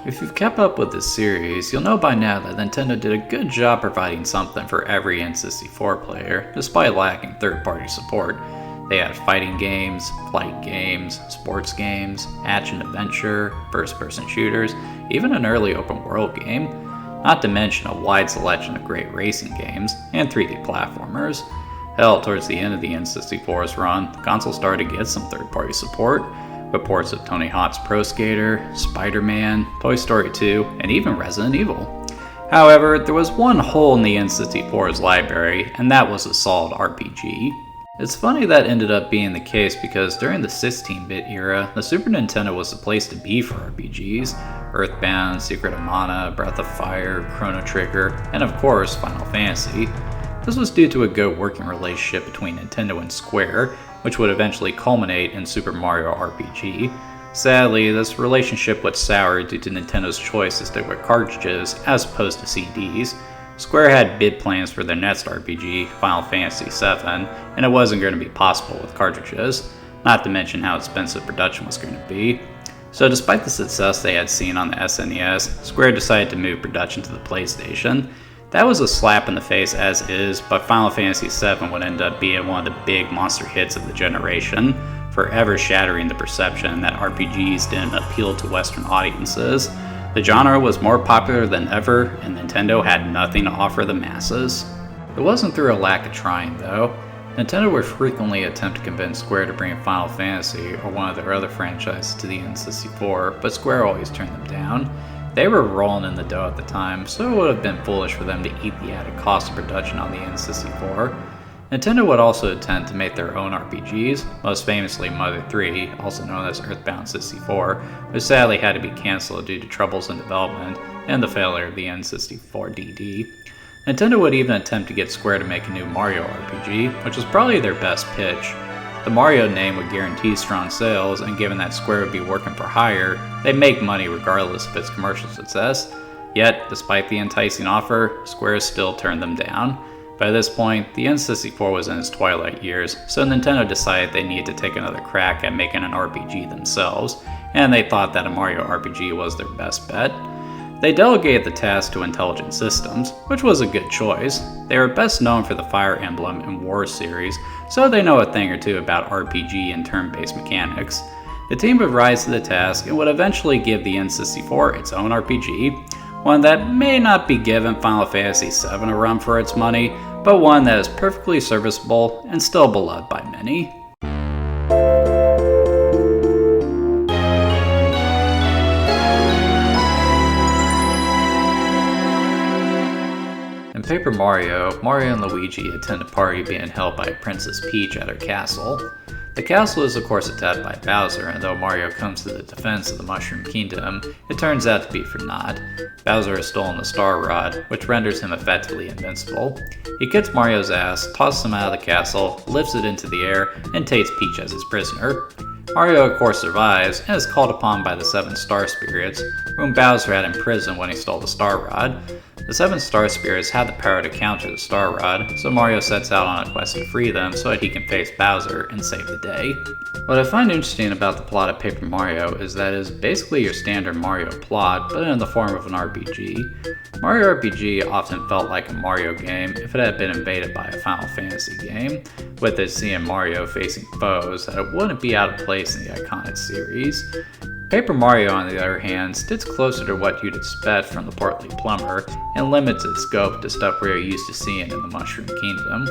If you've kept up with this series, you'll know by now that Nintendo did a good job providing something for every N64 player, despite lacking third-party support. They had fighting games, flight games, sports games, action-adventure, first-person shooters, even an early open-world game, not to mention a wide selection of great racing games and 3D platformers. Hell, towards the end of the N64's run, the console started to get some third-party support, with ports of Tony Hawk's Pro Skater, Spider-Man, Toy Story 2, and even Resident Evil. However, there was one hole in the N64's library, and that was a solid RPG. It's funny that ended up being the case because during the 16-bit era, the Super Nintendo was the place to be for RPGs. Earthbound, Secret of Mana, Breath of Fire, Chrono Trigger, and of course, Final Fantasy. This was due to a good working relationship between Nintendo and Square, which would eventually culminate in Super Mario RPG. Sadly, this relationship would sour due to Nintendo's choice to stick with cartridges as opposed to CDs. Square had big plans for their next RPG, Final Fantasy VII, and it wasn't going to be possible with cartridges, not to mention how expensive production was going to be. So despite the success they had seen on the SNES, Square decided to move production to the PlayStation. That was a slap in the face as is, but Final Fantasy VII would end up being one of the big monster hits of the generation, forever shattering the perception that RPGs didn't appeal to Western audiences. The genre was more popular than ever, and Nintendo had nothing to offer the masses. It wasn't through a lack of trying, though. Nintendo would frequently attempt to convince Square to bring Final Fantasy or one of their other franchises to the N64, but Square always turned them down. They were rolling in the dough at the time, so it would have been foolish for them to eat the added cost of production on the N64. Nintendo would also attempt to make their own RPGs, most famously Mother 3, also known as Earthbound 64, which sadly had to be cancelled due to troubles in development and the failure of the N64 DD. Nintendo would even attempt to get Square to make a new Mario RPG, which was probably their best pitch. The Mario name would guarantee strong sales, and given that Square would be working for hire, they'd make money regardless of its commercial success. Yet, despite the enticing offer, Square still turned them down. By this point, the N64 was in its twilight years, so Nintendo decided they needed to take another crack at making an RPG themselves, and they thought that a Mario RPG was their best bet. They delegated the task to Intelligent Systems, which was a good choice. They are best known for the Fire Emblem and War series, so they know a thing or two about RPG and turn-based mechanics. The team would rise to the task and would eventually give the N64 its own RPG, one that may not be giving Final Fantasy VII a run for its money, but one that is perfectly serviceable and still beloved by many. In Paper Mario, Mario and Luigi attend a party being held by Princess Peach at her castle. The castle is of course attacked by Bowser, and though Mario comes to the defense of the Mushroom Kingdom, it turns out to be for naught. Bowser has stolen the Star Rod, which renders him effectively invincible. He kicks Mario's ass, tosses him out of the castle, lifts it into the air, and takes Peach as his prisoner. Mario of course survives, and is called upon by the 7 Star Spirits, whom Bowser had imprisoned when he stole the Star Rod. The 7 Star Spirits had the power to counter the Star Rod, so Mario sets out on a quest to free them so that he can face Bowser and save the day. What I find interesting about the plot of Paper Mario is that it is basically your standard Mario plot, but in the form of an RPG. Mario RPG often felt like a Mario game if it had been invaded by a Final Fantasy game, with it seeing Mario facing foes that it wouldn't be out of place in the iconic series. Paper Mario, on the other hand, sits closer to what you'd expect from the portly plumber, and limits its scope to stuff we're used to seeing in the Mushroom Kingdom.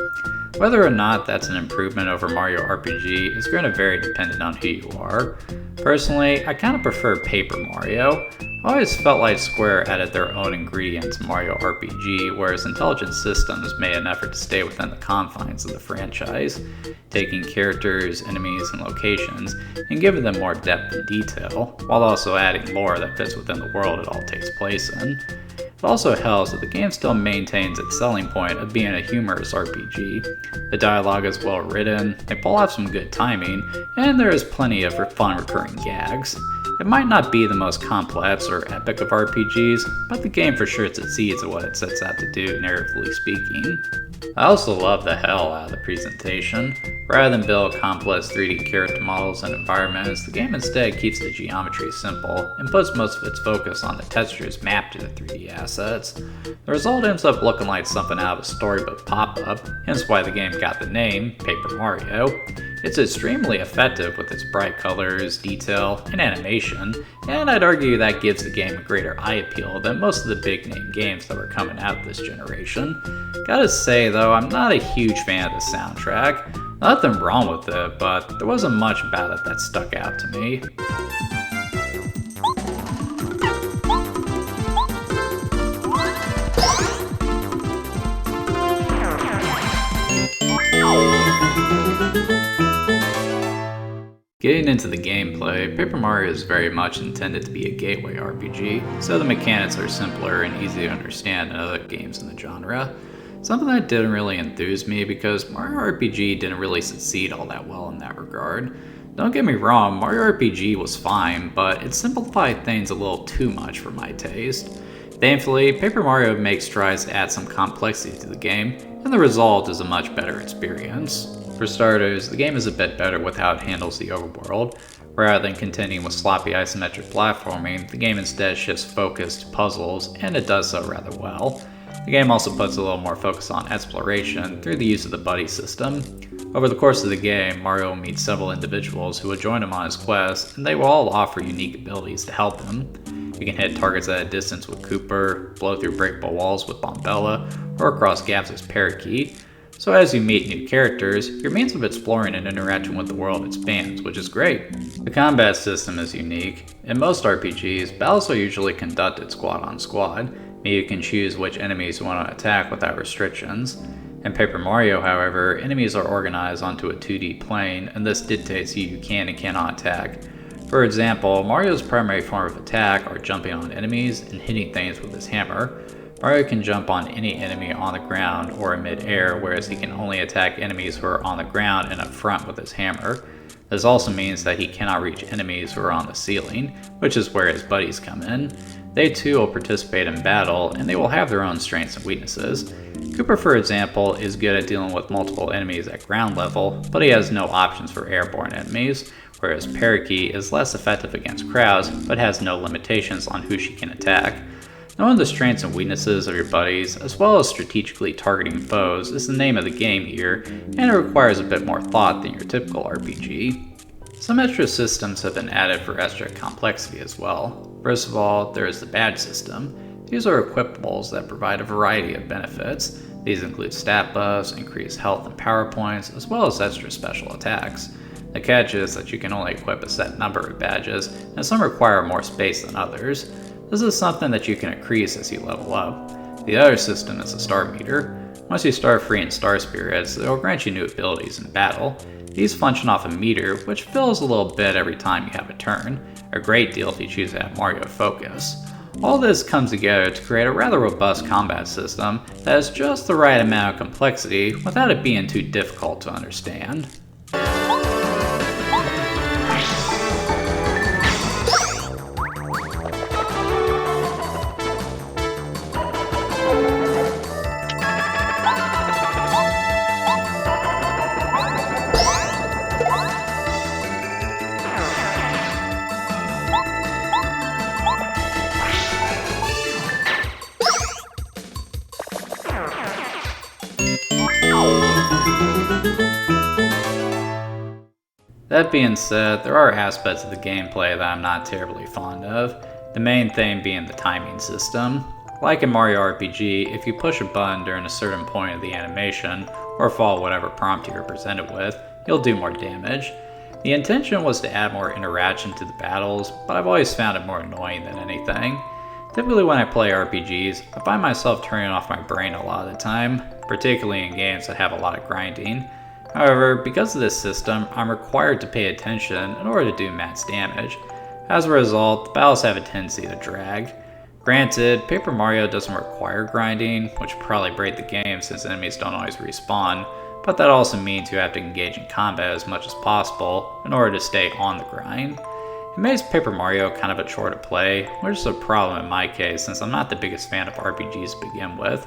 Whether or not that's an improvement over Mario RPG is going to vary depending on who you are. Personally, I kind of prefer Paper Mario. I always felt like Square added their own ingredients to Mario RPG, whereas Intelligent Systems made an effort to stay within the confines of the franchise, taking characters, enemies, and locations, and giving them more depth and detail, while also adding lore that fits within the world it all takes place in. It also helps that the game still maintains its selling point of being a humorous RPG. The dialogue is well written, they pull off some good timing, and there is plenty of fun recurring gags. It might not be the most complex or epic of RPGs, but the game for sure succeeds at what it sets out to do, narratively speaking. I also love the hell out of the presentation. Rather than build complex 3D character models and environments, the game instead keeps the geometry simple and puts most of its focus on the textures mapped to the 3D assets. The result ends up looking like something out of a storybook pop-up, hence why the game got the name Paper Mario. It's extremely effective with its bright colors, detail, and animation, and I'd argue that gives the game a greater eye appeal than most of the big name games that were coming out this generation. Gotta say though, I'm not a huge fan of the soundtrack. Nothing wrong with it, but there wasn't much about it that stuck out to me. Getting into the gameplay, Paper Mario is very much intended to be a gateway RPG, so the mechanics are simpler and easy to understand than other games in the genre. Something that didn't really enthuse me because Mario RPG didn't really succeed all that well in that regard. Don't get me wrong, Mario RPG was fine, but it simplified things a little too much for my taste. Thankfully, Paper Mario makes strides to add some complexity to the game, and the result is a much better experience. For starters, the game is a bit better with how it handles the overworld. Rather than continuing with sloppy isometric platforming, the game instead shifts focus to puzzles, and it does so rather well. The game also puts a little more focus on exploration through the use of the buddy system. Over the course of the game, Mario will meet several individuals who will join him on his quest, and they will all offer unique abilities to help him. You can hit targets at a distance with Kooper, blow through breakable walls with Bombella, or cross gaps as Parakeet. So as you meet new characters, your means of exploring and interacting with the world expands, which is great. The combat system is unique. In most RPGs, battles are usually conducted squad on squad, meaning you can choose which enemies you want to attack without restrictions. In Paper Mario, however, enemies are organized onto a 2D plane, and this dictates who you can and cannot attack. For example, Mario's primary form of attack are jumping on enemies and hitting things with his hammer. Mario can jump on any enemy on the ground or in mid-air, whereas he can only attack enemies who are on the ground and up front with his hammer. This also means that he cannot reach enemies who are on the ceiling, which is where his buddies come in. They too will participate in battle, and they will have their own strengths and weaknesses. Kooper, for example, is good at dealing with multiple enemies at ground level, but he has no options for airborne enemies, whereas Parakeet is less effective against crowds, but has no limitations on who she can attack. Knowing the strengths and weaknesses of your buddies, as well as strategically targeting foes, is the name of the game here, and it requires a bit more thought than your typical RPG. Some extra systems have been added for extra complexity as well. First of all, there is the badge system. These are equipables that provide a variety of benefits. These include stat buffs, increased health and power points, as well as extra special attacks. The catch is that you can only equip a set number of badges, and some require more space than others. This is something that you can increase as you level up. The other system is a star meter. Once you start freeing star spirits, it will grant you new abilities in battle. These function off a meter, which fills a little bit every time you have a turn, a great deal if you choose to have Mario focus. All this comes together to create a rather robust combat system that has just the right amount of complexity without it being too difficult to understand. That being said, there are aspects of the gameplay that I'm not terribly fond of, the main thing being the timing system. Like in Mario RPG, if you push a button during a certain point of the animation, or follow whatever prompt you're presented with, you'll do more damage. The intention was to add more interaction to the battles, but I've always found it more annoying than anything. Typically when I play RPGs, I find myself turning off my brain a lot of the time, particularly in games that have a lot of grinding. However, because of this system, I'm required to pay attention in order to do max damage. As a result, the battles have a tendency to drag. Granted, Paper Mario doesn't require grinding, which would probably break the game since enemies don't always respawn, but that also means you have to engage in combat as much as possible in order to stay on the grind. It makes Paper Mario kind of a chore to play, which is a problem in my case since I'm not the biggest fan of RPGs to begin with.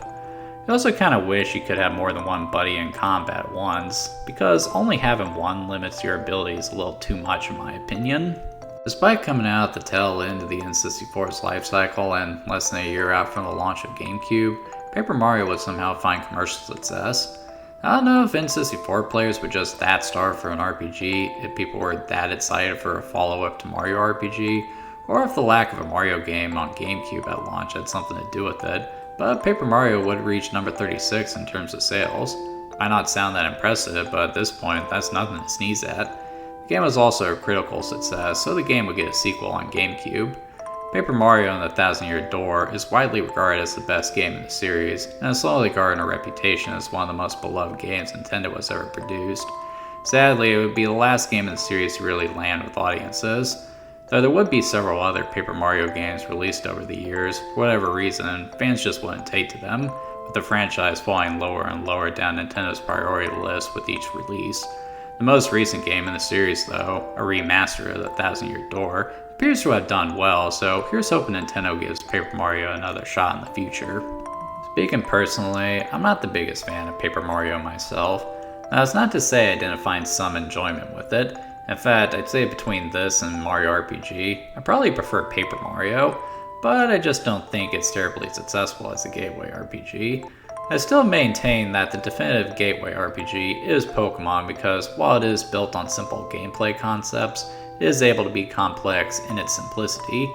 I also kind of wish you could have more than one buddy in combat at once, because only having one limits your abilities a little too much in my opinion. Despite coming out at the tail end of the N64's life cycle and less than a year out from the launch of GameCube, Paper Mario would somehow find commercial success. I don't know if N64 players were just that starved for an RPG, if people were that excited for a follow-up to Mario RPG, or if the lack of a Mario game on GameCube at launch had something to do with it, but Paper Mario would reach number 36 in terms of sales. Might not sound that impressive, but at this point, that's nothing to sneeze at. The game was also a critical success, so the game would get a sequel on GameCube. Paper Mario and the Thousand-Year Door is widely regarded as the best game in the series, and has slowly garnered a reputation as one of the most beloved games Nintendo has ever produced. Sadly, it would be the last game in the series to really land with audiences, though there would be several other Paper Mario games released over the years. For whatever reason, fans just wouldn't take to them, with the franchise falling lower and lower down Nintendo's priority list with each release. The most recent game in the series, though, a remaster of the Thousand-Year Door, appears to have done well, so here's hoping Nintendo gives Paper Mario another shot in the future. Speaking personally, I'm not the biggest fan of Paper Mario myself. Now, it's not to say I didn't find some enjoyment with it. In fact, I'd say between this and Mario RPG, I probably prefer Paper Mario, but I just don't think it's terribly successful as a gateway RPG. I still maintain that the definitive gateway RPG is Pokemon because while it is built on simple gameplay concepts, it is able to be complex in its simplicity.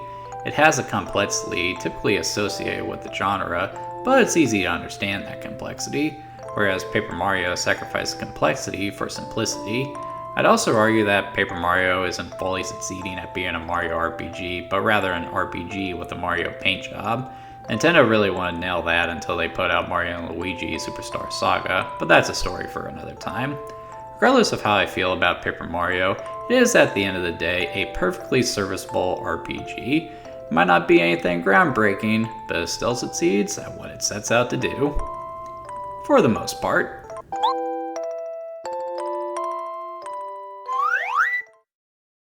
It has a complexity typically associated with the genre, but it's easy to understand that complexity, whereas Paper Mario sacrifices complexity for simplicity. I'd also argue that Paper Mario isn't fully succeeding at being a Mario RPG, but rather an RPG with a Mario paint job. Nintendo really wanted to nail that until they put out Mario & Luigi Superstar Saga, but that's a story for another time. Regardless of how I feel about Paper Mario, it is at the end of the day a perfectly serviceable RPG. It might not be anything groundbreaking, but it still succeeds at what it sets out to do. For the most part.